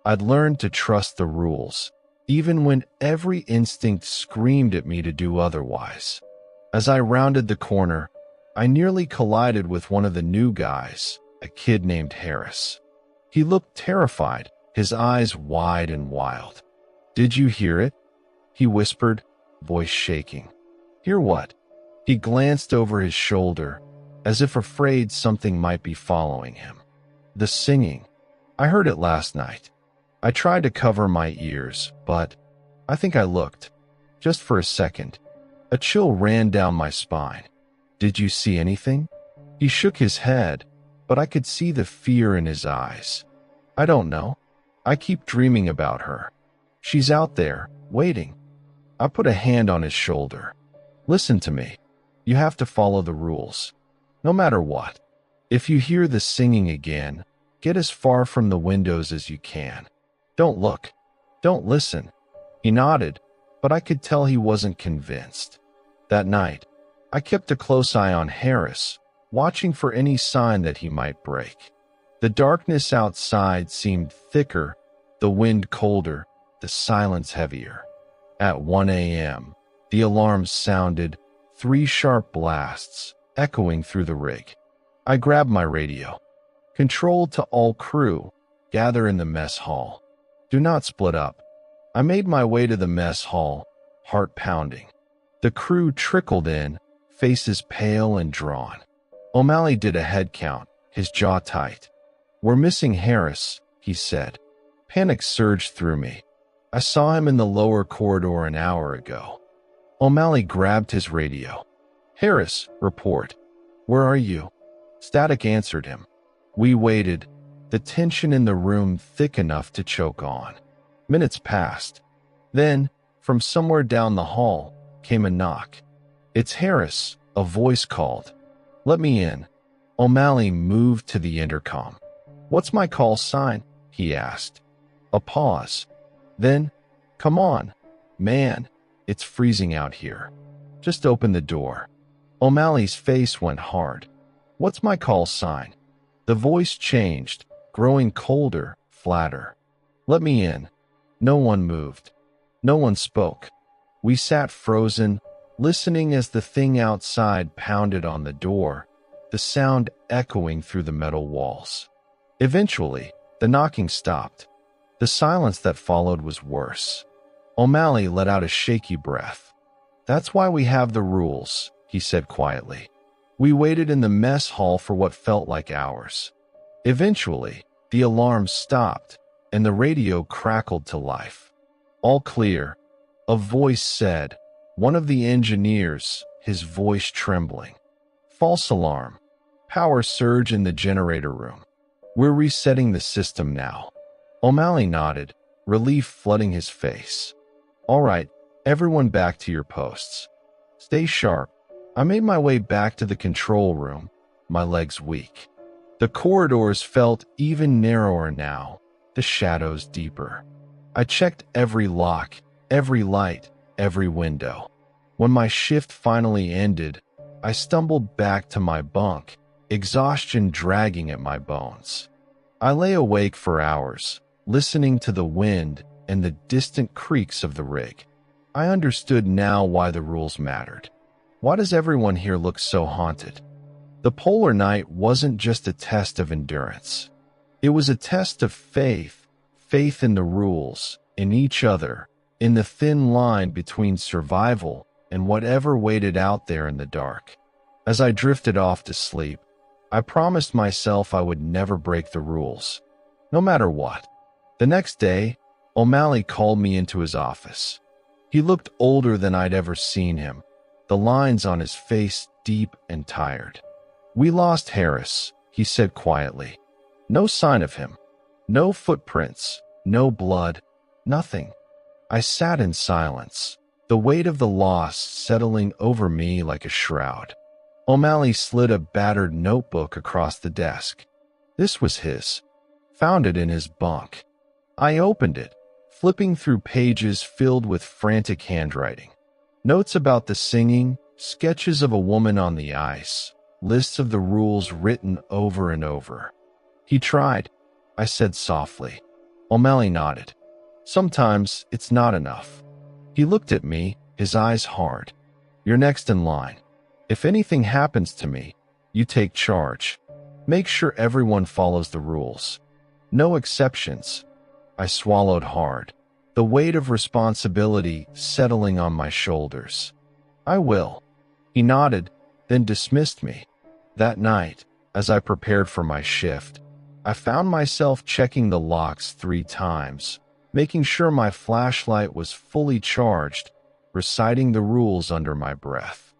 I'd learned to trust the rules, even when every instinct screamed at me to do otherwise. As I rounded the corner, I nearly collided with one of the new guys, a kid named Harris. He looked terrified, his eyes wide and wild. "Did you hear it?" he whispered, voice shaking. "Hear what?" He glanced over his shoulder, as if afraid something might be following him. "The singing. I heard it last night. I tried to cover my ears, but I think I looked. Just for a second. A chill ran down my spine. Did you see anything?" He shook his head, but I could see the fear in his eyes. "I don't know. I keep dreaming about her. She's out there, waiting." I put a hand on his shoulder. "Listen to me. You have to follow the rules. No matter what. If you hear the singing again, get as far from the windows as you can. Don't look. Don't listen." He nodded, but I could tell he wasn't convinced. That night, I kept a close eye on Harris, watching for any sign that he might break. The darkness outside seemed thicker, the wind colder, the silence heavier. At 1 a.m., the alarm sounded, 3 sharp blasts, echoing through the rig. I grabbed my radio. "Control to all crew, gather in the mess hall. Do not split up." I made my way to the mess hall, heart pounding. The crew trickled in, faces pale and drawn. O'Malley did a head count, his jaw tight. "We're missing Harris," he said. Panic surged through me. I saw him in the lower corridor an hour ago. O'Malley grabbed his radio. "Harris, report. Where are you?" Static answered him. We waited, the tension in the room thick enough to choke on. Minutes passed. Then, from somewhere down the hall, came a knock. "It's Harris," a voice called. "Let me in." O'Malley moved to the intercom. "What's my call sign?" he asked. A pause. Then, "Come on, man, it's freezing out here. Just open the door." O'Malley's face went hard. "What's my call sign?" The voice changed, growing colder, flatter. "Let me in." No one moved. No one spoke. We sat frozen, listening as the thing outside pounded on the door, the sound echoing through the metal walls. Eventually, the knocking stopped. The silence that followed was worse. O'Malley let out a shaky breath. "That's why we have the rules," he said quietly. We waited in the mess hall for what felt like hours. Eventually, the alarm stopped, and the radio crackled to life. "All clear," a voice said, one of the engineers, his voice trembling. "False alarm. Power surge in the generator room. We're resetting the system now." O'Malley nodded, relief flooding his face. "All right, everyone back to your posts. Stay sharp." I made my way back to the control room, my legs weak. The corridors felt even narrower now, the shadows deeper. I checked every lock, every light, every window. When my shift finally ended, I stumbled back to my bunk, exhaustion dragging at my bones. I lay awake for hours, listening to the wind and the distant creaks of the rig. I understood now why the rules mattered. Why does everyone here look so haunted? The polar night wasn't just a test of endurance. It was a test of faith, faith in the rules, in each other, in the thin line between survival and whatever waited out there in the dark. As I drifted off to sleep, I promised myself I would never break the rules, no matter what. The next day, O'Malley called me into his office. He looked older than I'd ever seen him, the lines on his face deep and tired. "We lost Harris," he said quietly. "No sign of him. No footprints, no blood, nothing." I sat in silence, the weight of the loss settling over me like a shroud. O'Malley slid a battered notebook across the desk. This was his. Found it in his bunk. I opened it, flipping through pages filled with frantic handwriting. Notes about the singing, sketches of a woman on the ice, lists of the rules written over and over. "He tried," I said softly. O'Malley nodded. "Sometimes it's not enough." He looked at me, his eyes hard. "You're next in line. If anything happens to me, you take charge. Make sure everyone follows the rules. No exceptions." I swallowed hard, the weight of responsibility settling on my shoulders. "I will." He nodded, then dismissed me. That night, as I prepared for my shift, I found myself checking the locks 3 times, making sure my flashlight was fully charged, reciting the rules under my breath.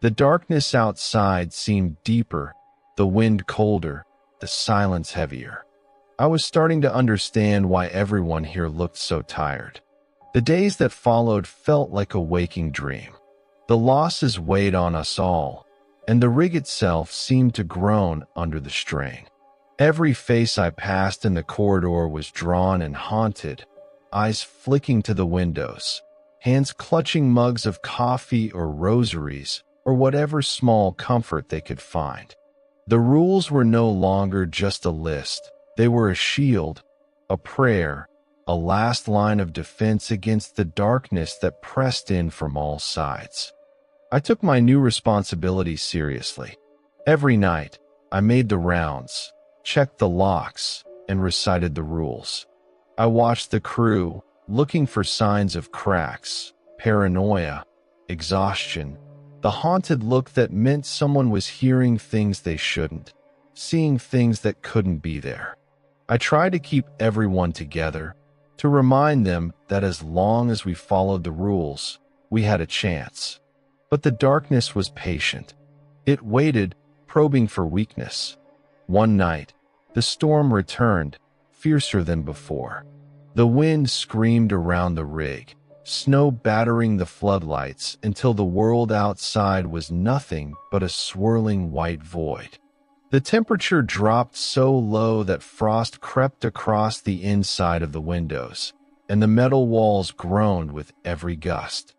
The darkness outside seemed deeper, the wind colder, the silence heavier. I was starting to understand why everyone here looked so tired. The days that followed felt like a waking dream. The losses weighed on us all, and the rig itself seemed to groan under the strain. Every face I passed in the corridor was drawn and haunted, eyes flicking to the windows, hands clutching mugs of coffee or rosaries or whatever small comfort they could find. The rules were no longer just a list. They were a shield, a prayer, a last line of defense against the darkness that pressed in from all sides. I took my new responsibility seriously. Every night, I made the rounds, checked the locks, and recited the rules. I watched the crew, looking for signs of cracks, paranoia, exhaustion, the haunted look that meant someone was hearing things they shouldn't, seeing things that couldn't be there. I tried to keep everyone together, to remind them that as long as we followed the rules, we had a chance. But the darkness was patient. It waited, probing for weakness. One night, the storm returned, fiercer than before. The wind screamed around the rig, snow battering the floodlights until the world outside was nothing but a swirling white void. The temperature dropped so low that frost crept across the inside of the windows, and the metal walls groaned with every gust.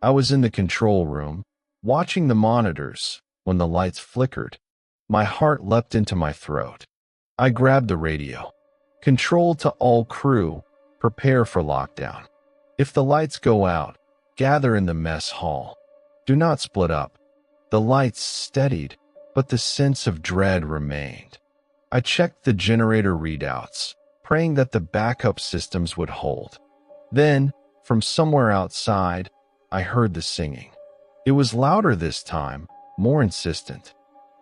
I was in the control room, watching the monitors, when the lights flickered. My heart leapt into my throat. I grabbed the radio. "Control to all crew, prepare for lockdown. If the lights go out, gather in the mess hall. Do not split up." The lights steadied, but the sense of dread remained. I checked the generator readouts, praying that the backup systems would hold. Then, from somewhere outside, I heard the singing. It was louder this time, more insistent.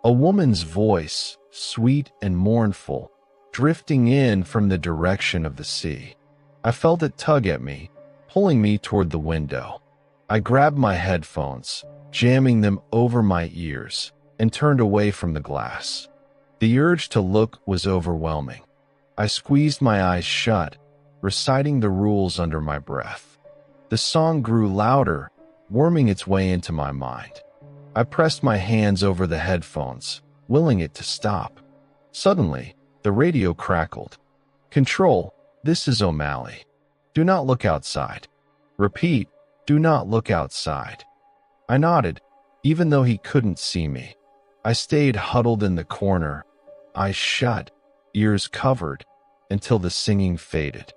A woman's voice, sweet and mournful, drifting in from the direction of the sea. I felt it tug at me, pulling me toward the window. I grabbed my headphones, jamming them over my ears, and turned away from the glass. The urge to look was overwhelming. I squeezed my eyes shut, reciting the rules under my breath. The song grew louder, worming its way into my mind. I pressed my hands over the headphones, willing it to stop. Suddenly, the radio crackled. "Control, this is O'Malley. Do not look outside. Repeat, do not look outside." I nodded, even though he couldn't see me. I stayed huddled in the corner, eyes shut, ears covered, until the singing faded.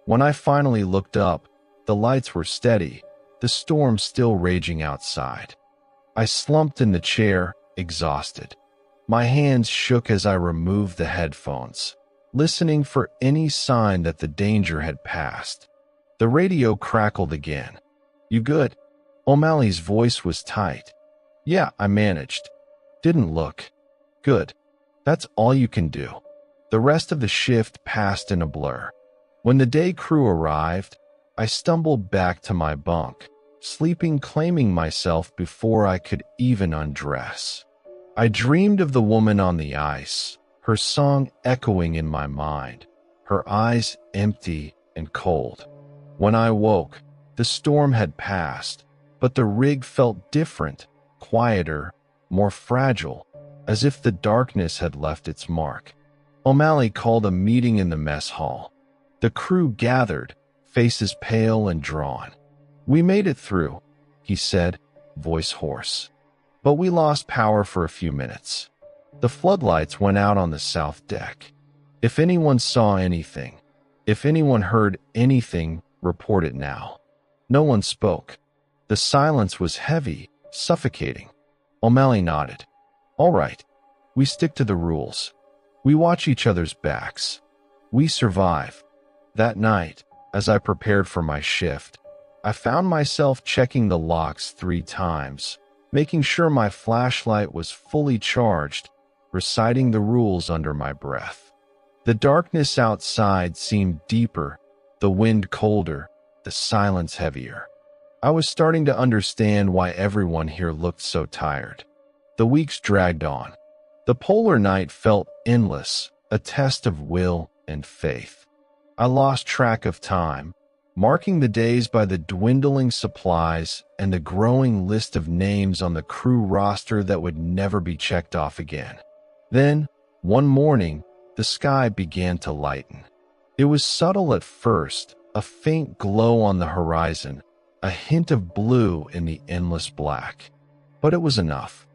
When I finally looked up, the lights were steady, the storm still raging outside. I slumped in the chair, exhausted. My hands shook as I removed the headphones. listening for any sign that the danger had passed. The radio crackled again. "You good?" O'Malley's voice was tight. "Yeah, I managed. Didn't look. Good. That's all you can do." The rest of the shift passed in a blur. When the day crew arrived, I stumbled back to my bunk, sleeping, claiming myself before I could even undress. I dreamed of the woman on the ice, her song echoing in my mind, her eyes empty and cold. When I woke, the storm had passed, but the rig felt different, quieter, more fragile, as if the darkness had left its mark. O'Malley called a meeting in the mess hall. The crew gathered, faces pale and drawn. "We made it through," he said, voice hoarse. "But we lost power for a few minutes. The floodlights went out on the south deck. If anyone saw anything, if anyone heard anything, report it now." No one spoke. The silence was heavy, suffocating. O'Malley nodded. "All right. We stick to the rules. We watch each other's backs. We survive." That night, as I prepared for my shift, I found myself checking the locks 3 times, making sure my flashlight was fully charged, reciting the rules under my breath. The darkness outside seemed deeper, the wind colder, the silence heavier. I was starting to understand why everyone here looked so tired. The weeks dragged on. The polar night felt endless, a test of will and faith. I lost track of time, marking the days by the dwindling supplies and the growing list of names on the crew roster that would never be checked off again. Then, one morning, the sky began to lighten. It was subtle at first, a faint glow on the horizon, a hint of blue in the endless black. But it was enough.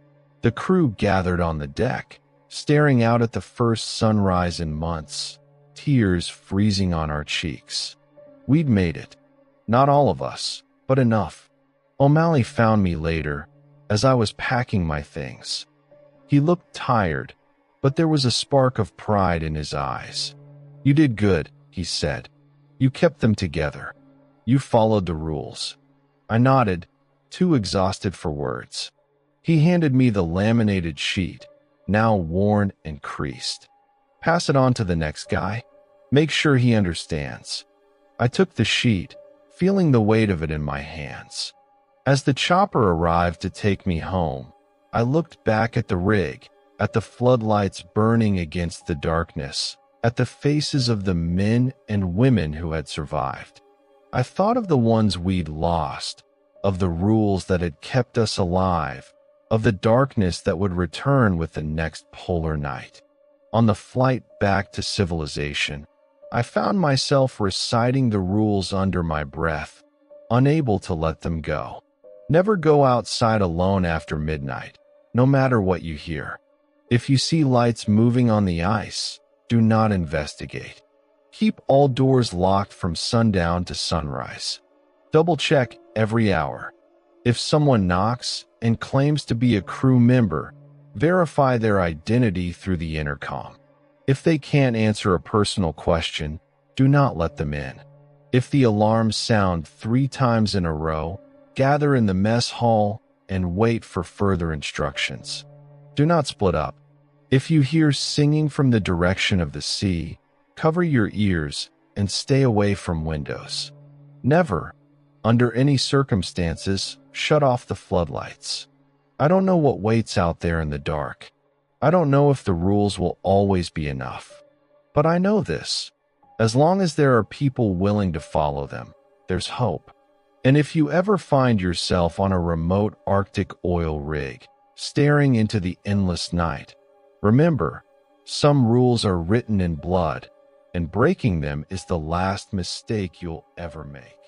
The crew gathered on the deck, staring out at the first sunrise in months, tears freezing on our cheeks. We'd made it. Not all of us, but enough. O'Malley found me later, as I was packing my things. He looked tired, but there was a spark of pride in his eyes. "You did good," he said. "You kept them together. You followed the rules." I nodded, too exhausted for words. He handed me the laminated sheet, now worn and creased. "Pass it on to the next guy. Make sure he understands." I took the sheet, feeling the weight of it in my hands. As the chopper arrived to take me home, I looked back at the rig, at the floodlights burning against the darkness, at the faces of the men and women who had survived. I thought of the ones we'd lost, of the rules that had kept us alive, of the darkness that would return with the next polar night. On the flight back to civilization, I found myself reciting the rules under my breath, unable to let them go. Never go outside alone after midnight, no matter what you hear. If you see lights moving on the ice, do not investigate. Keep all doors locked from sundown to sunrise. Double-check every hour. If someone knocks and claims to be a crew member, verify their identity through the intercom. If they can't answer a personal question, do not let them in. If the alarms sound 3 times in a row, gather in the mess hall and wait for further instructions. Do not split up. If you hear singing from the direction of the sea, cover your ears and stay away from windows. Never, under any circumstances, shut off the floodlights. I don't know what waits out there in the dark. I don't know if the rules will always be enough. But I know this. As long as there are people willing to follow them, there's hope. And if you ever find yourself on a remote Arctic oil rig, staring into the endless night, remember, some rules are written in blood, and breaking them is the last mistake you'll ever make.